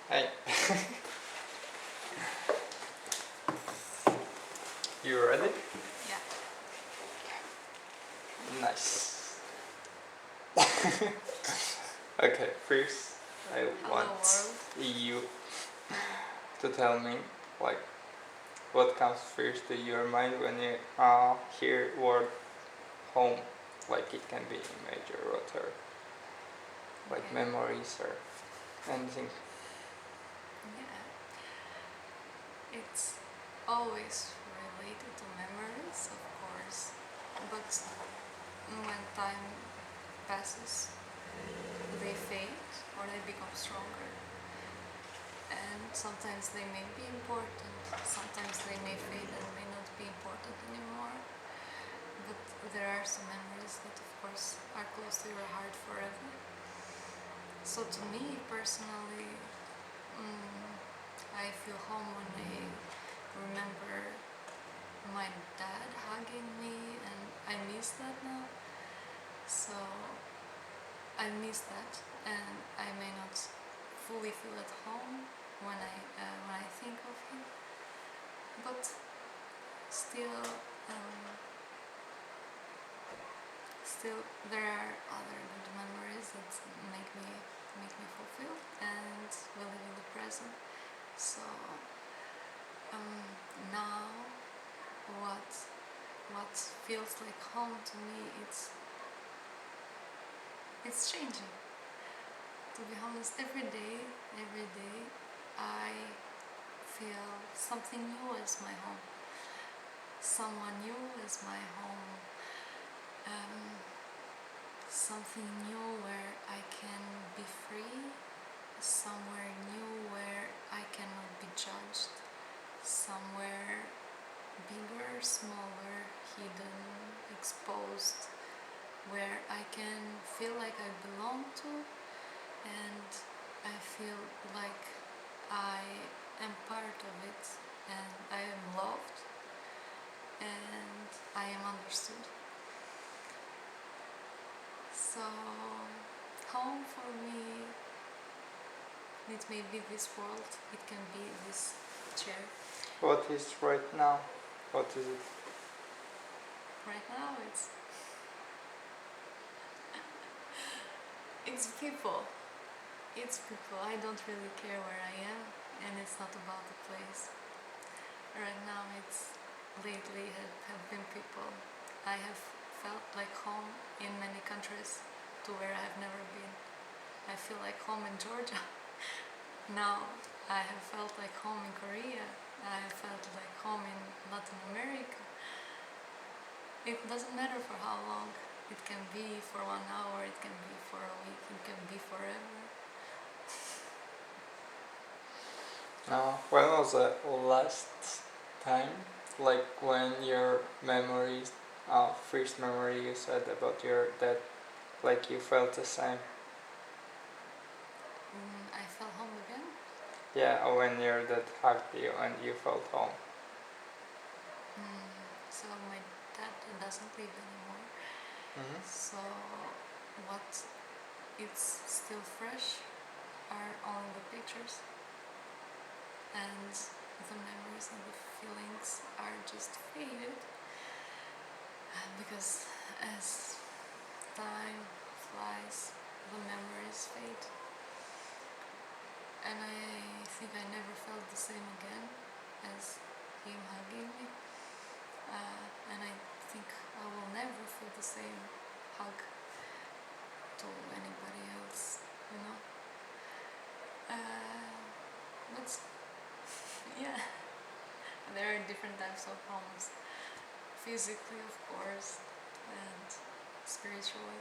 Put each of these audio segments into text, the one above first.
Hey. You ready? Yeah. Nice. Okay, first I want you to tell me like what comes first to your mind when you hear word home. Like it can be image or whatever. Like Okay. memories or anything. Yeah. It's always related to memories, of course, but when time passes, they fade or they become stronger. And sometimes they may be important, sometimes they may fade and may not be important anymore. But there are some memories that, of course, are close to your heart forever. So to me, personally, I feel home when I remember my dad hugging me, and I miss that now. So I miss that, and I may not fully feel at home when I think of him, but still there are other good memories that make me fulfilled and will live in the present. So now what feels like home to me, it's changing. To be honest, every day I feel something new as my home. Someone new as my home. Something new where I can be free. Somewhere new where I cannot be judged. Somewhere bigger, smaller, hidden, exposed, where I can feel like I belong to, and I feel like I am part of it, and I am loved, and I am understood. So home for me, it may be this world, it can be this chair. What is right now? What is it? Right now it's people. It's people. I don't really care where I am, and it's not about the place. Right now lately have been people. I have felt like home in many countries to where I have never been. I feel like home in Georgia. Now I have felt like home in Korea. I have felt like home in Latin America. It doesn't matter for how long. It can be for 1 hour, it can be for a week, it can be forever. When was the last time, like when your memories, first memory you said about your dad, like you felt the same? I felt home again. Yeah, when your dad hugged you and you felt home. So my dad doesn't live anymore. So what is still fresh are only the pictures, and the memories and the feelings are just faded, because as time flies, the memories fade, and I think I never felt the same again as him hugging me, and I think I will never feel the same hug to anybody else, you know. But yeah, there are different types of homes, physically of course, and spiritually.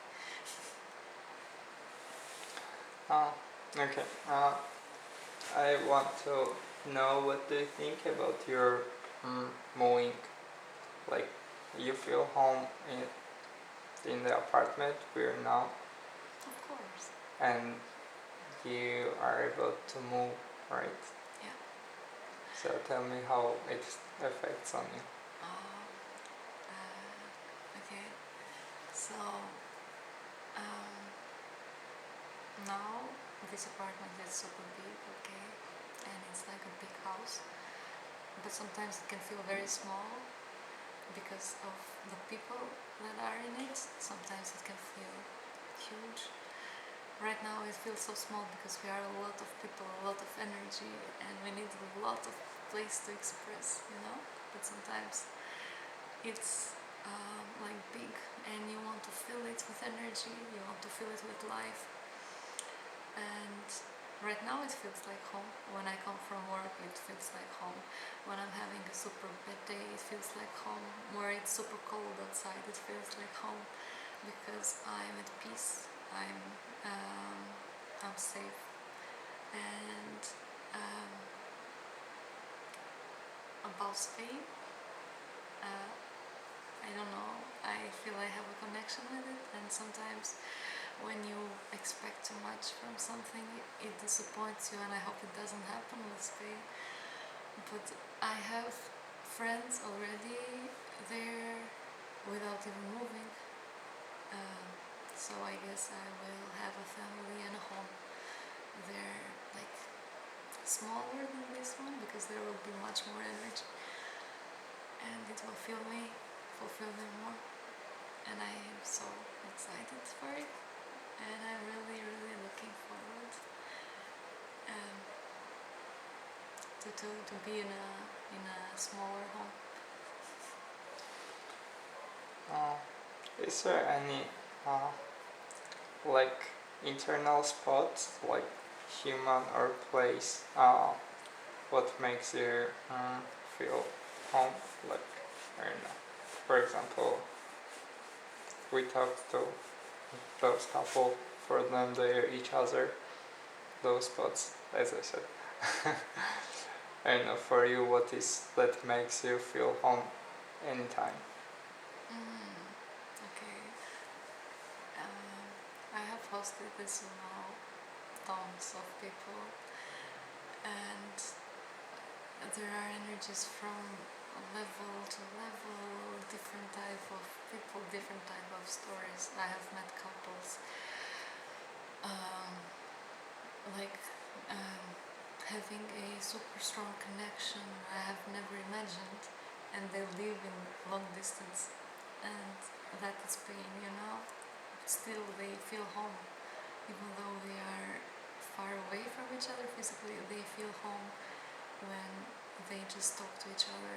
Okay. I want to know what do you think about your moving? Like you feel home in the apartment we're now, Of course. and you are about to move, right? Yeah. So tell me how it affects on you. Okay. So now this apartment is super big, okay, and it's like a big house, but sometimes it can feel very small because of the people that are in it. Sometimes it can feel huge. Right now it feels so small because we are a lot of people, a lot of energy, and we need a lot of place to express, you know. But sometimes it's like big, and you want to fill it with energy, you want to fill it with life. And right now it feels like home. When I come from work, it feels like home. When I'm having a super bad day, it feels like home. Where it's super cold outside, it feels like home because I'm at peace. I'm safe. And about Spain, I don't know. I feel I have a connection with it, and sometimes when you expect too much from something, it disappoints you, and I hope it doesn't happen with Spain. But I have friends already there without even moving, so I guess I will have a family and a home there, like smaller than this one, because there will be much more energy, and it will fulfill me more, and I am so excited for it. And I'm really, really looking forward to be in a smaller home. Is there any like internal spots, like human or place, what makes you feel home? Like, I don't know. For example, we talked to those couple, for them they're each other, those spots, as I said. I don't know, for you, what is that makes you feel home anytime? Okay. I have hosted this, tons of people, and there are energies from level to level, different type of people, different type of stories. I have met couples having a super strong connection I have never imagined, and they live in long distance, and that is pain, you know. Still they feel home, even though they are far away from each other physically. They feel home when they just talk to each other,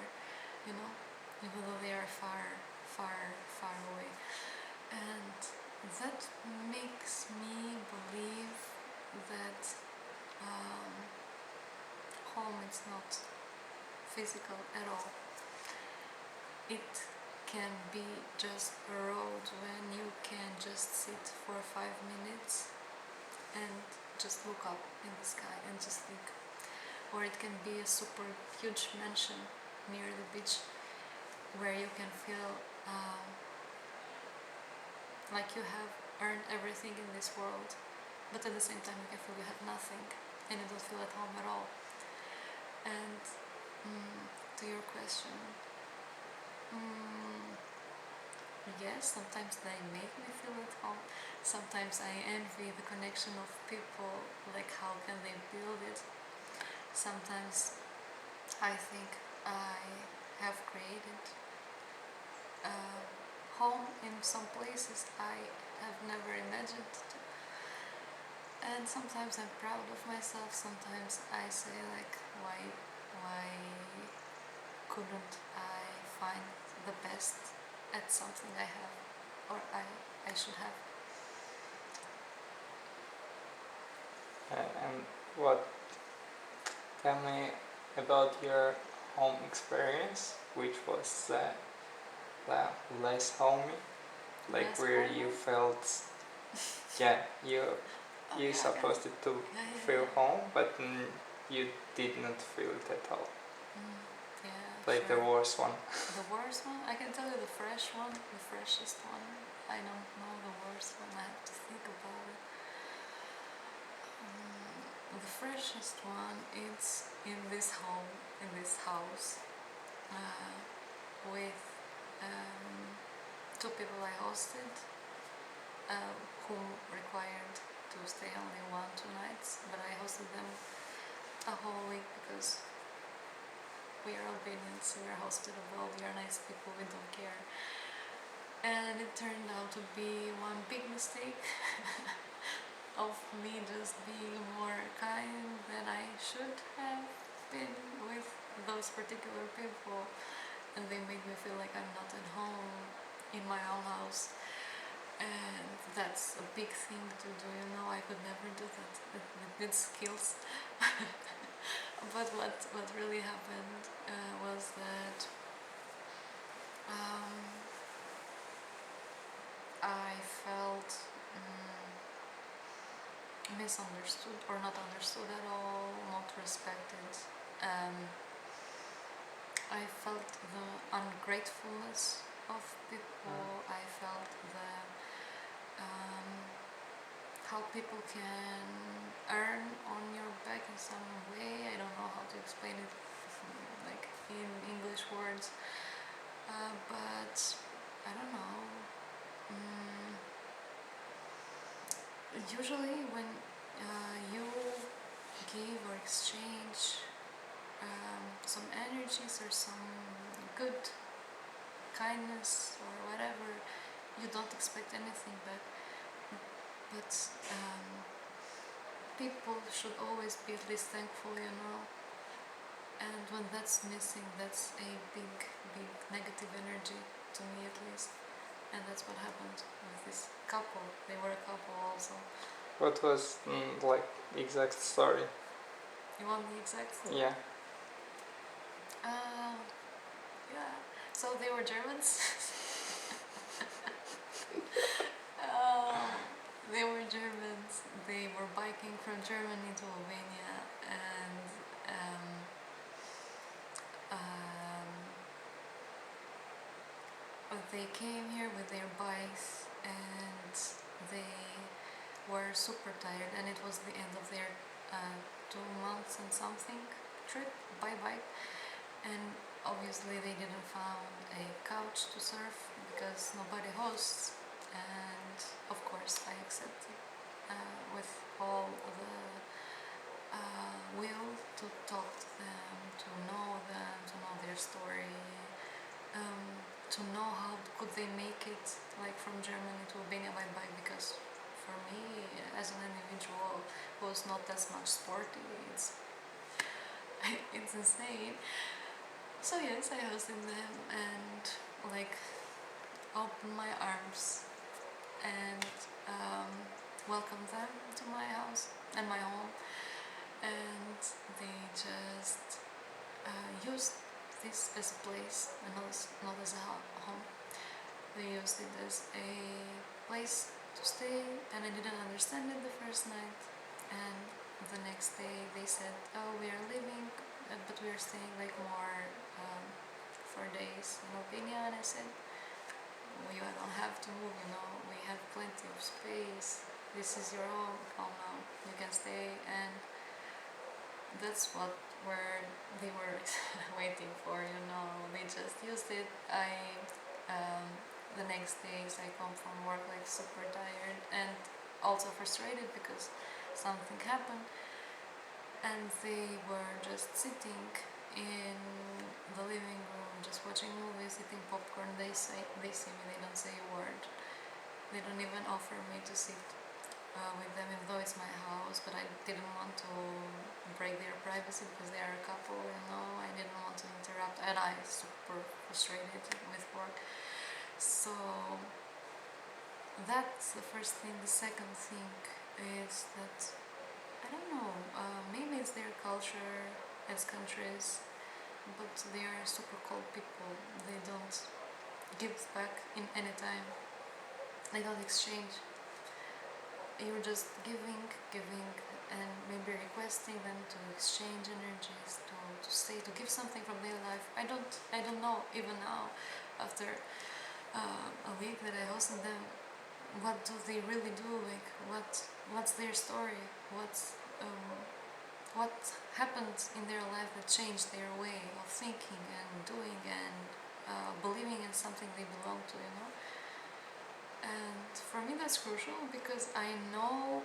you know, even though they are far, far, far away. And that makes me believe that home is not physical at all. It can be just a road when you can just sit for 5 minutes and just look up in the sky and just think. Or it can be a super huge mansion near the beach where you can feel like you have earned everything in this world, but at the same time you can feel you have nothing and you don't feel at home at all. And to your question, yes, sometimes they make me feel at home. Sometimes I envy the connection of people, like how can they build it. Sometimes I think I have created home in some places I have never imagined. And sometimes I'm proud of myself. Sometimes I say like, why couldn't I find the best at something I have, or I should have. And what, tell me about your home experience, which was the less homey, like Less where homey? you felt, you supposed it to feel home, but you did not feel it at all. Like sure. the worst one. The worst one? I can tell you the fresh one, the freshest one. I don't know the worst one, I have to think about it. The freshest one is in this home, in this house, with 2 people I hosted, who required to to stay only 1-2 nights, but I hosted them a whole week because we are Albanians, we are hospitable, we are nice people, we don't care. And it turned out to be one big mistake of me just being more kind than I should have been with those particular people, and they made me feel like I'm not at home in my own house, and that's a big thing to do, you know. I could never do that with good skills. But what really happened was that I felt misunderstood, or not understood at all, not respected. I felt the ungratefulness of people. I felt the how people can earn on your back in some way. I don't know how to explain it like in English words, but I don't know. Usually when you give or exchange some energies or some good kindness or whatever, you don't expect anything back. But people should always be at least thankful, you know. And when that's missing, that's a big negative energy to me, at least. And that's what happened with this couple. They were a couple also. What was like the exact story? You want the exact story? Yeah. Yeah. So they were Germans. They were Germans. They were biking from Germany to Albania, and they came here with their bikes, and they were super tired, and it was the end of their 2 months and something trip by bike, and obviously they didn't found a couch to surf because nobody hosts. And of course I accepted with all the will to talk to them, to know their story, to know how could they make it like from Germany to Albania by bike, because for me as an individual who was not as much sporty, it's insane. So yes, I hosted them and like opened my arms and welcomed them to my house and my home, and they just used this as a place and not as a home. They used it as a place to stay, and I didn't understand it the first night, and the next day they said, oh, we are leaving, but we are staying like more 4 days in Albania. And I said, you don't have to move, you know, we have plenty of space, this is your home now, you can stay. And that's what they were waiting for, you know. They just used it. The next days I come from work like super tired and also frustrated because something happened, and they were just sitting in the living room just watching movies, eating popcorn. They see me, they don't say a word. They don't even offer me to sit with them, even though it's my house, but I didn't want to break their privacy because they are a couple, you know. I didn't want to interrupt, and I super frustrated with work. So that's the first thing. The second thing is that, I don't know, maybe it's their culture as countries, but they are super cold people. They don't give back in any time. They don't exchange. You're just giving, and maybe requesting them to exchange energies, to stay, to give something from their life. I don't know even now, after a week that I hosted them, what do they really do? Like what's their story? What happened in their life that changed their way of thinking and doing and believing in something they belong to, you know? And for me that's crucial, because I know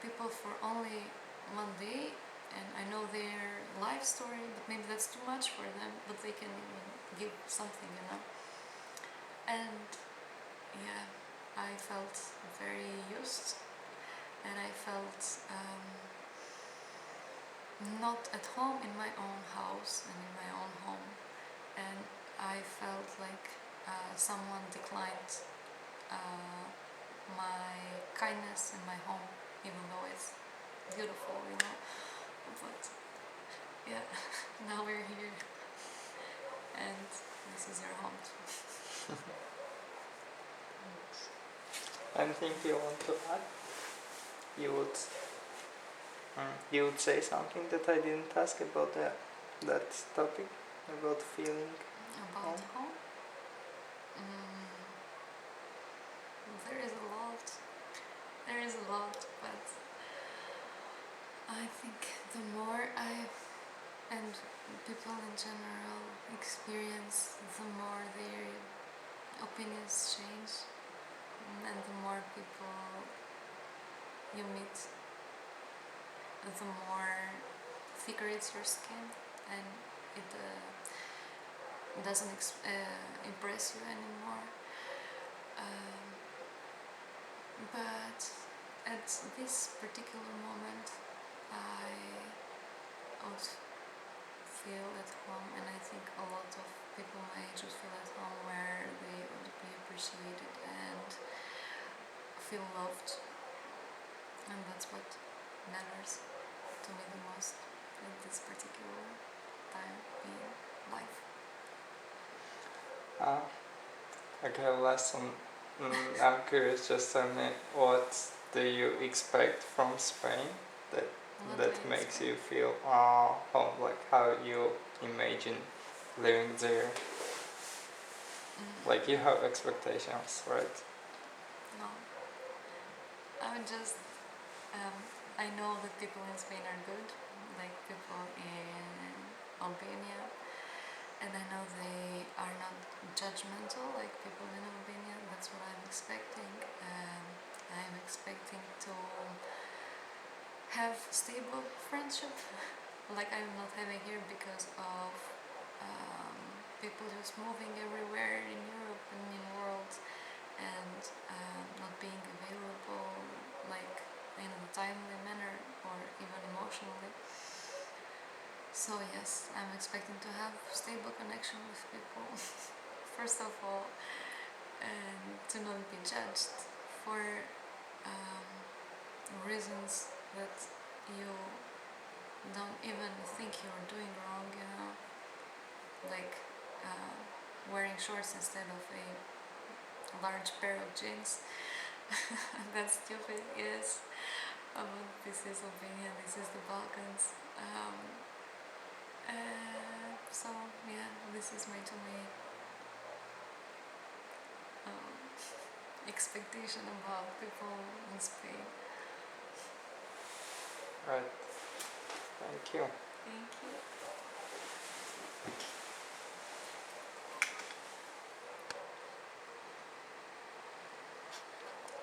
people for only one day, and I know their life story, but maybe that's too much for them, but they can even give something, you know. And yeah, I felt very used, and I felt not at home in my own house and in my own home, and I felt like someone declined my kindness in my home, even though it's beautiful, you know. But yeah, now we're here, and this is your home too. Anything you want to add? You would say something that I didn't ask about that topic, about feeling About home? There is a lot, but I think the more and people in general experience, the more their opinions change, and the more people you meet, the more thicker it's your skin, and it doesn't impress you anymore. But at this particular moment, I would feel at home, and I think a lot of people my age would feel at home, where they would be appreciated and feel loved, and that's what matters to me the most at this particular time in life. Okay, last one. I'm curious, just tell me, what do you expect from Spain that makes you feel home? Like, how you imagine living there? Like, you have expectations, right? No. I would just I know that people in Spain are good, like people in Albania, and I know they are not judgmental like people in Albania. That's what I'm expecting. I'm expecting to have stable friendship, like I'm not having here because of people just moving everywhere in Europe and in the world, and not being available like in a timely manner or even emotionally. So yes, I'm expecting to have stable connection with people first of all, and to not be judged for reasons that you don't even think you're doing wrong, you know, like wearing shorts instead of a large pair of jeans. That's stupid, yes. This is Albania, this is the Balkans. So yeah, this is my to me expectation about people in Spain. Right. Thank you. Thank you.